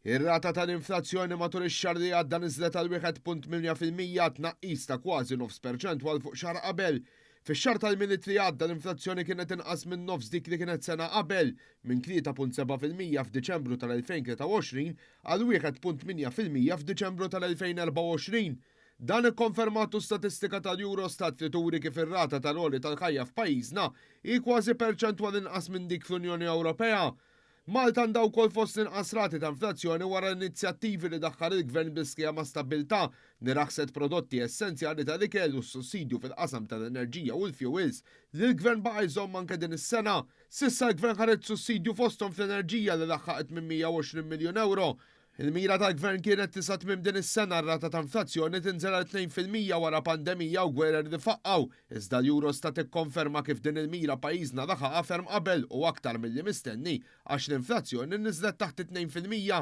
Ir-rata tal-inflazzjoni matul ix-xahar li għadda niżlet għal 1.8% tnaqqis ta' kważi 9% fuq xahar qabel. Fix-xahar tal-Minit li għadda l-inflazzjoni kienet inqas minn nofs dik li kienet sena qabel minn 3.7% f'Diċembru tal-2023 għal 1.8% f'Diċembru tal-2024. Dan ikkonfermatu statistika tal-Eurostat li turi kif ir-rata tal-għoli tal-ħajja f'pajjiżna hi kważi perċentwal inqas minn dik fl-Unjoni Ewropea. Malta għandha wkoll fost inqas rati ta' inflazzjoni wara l-inizjattivi li daħħal il-Gvern bl-iskema stabilta li raħset prodotti essenzjali tal-ikel u s-sussidju fil-qasam tal-enerġija u l-fuels li l-Gvern baqa' jżomm anke din is-sena. Sissa l-Gvern ħareġ sussidju fosthom fl-enerġija li laħħaqet minn 120 miljun euro. Il-mira tal-Gvern kienet tisa tmiem din is-sena r-rata ta' inflazzjoni tinżel għal 2% wara pandemija u gwerer li faqqaw. Iżda l-Eurostat ikkonferma kif din il-mira pajjiżna laħaqha ferm qabel u aktar milli mistenni għax l-inflazzjoni niżlet taħt 2%.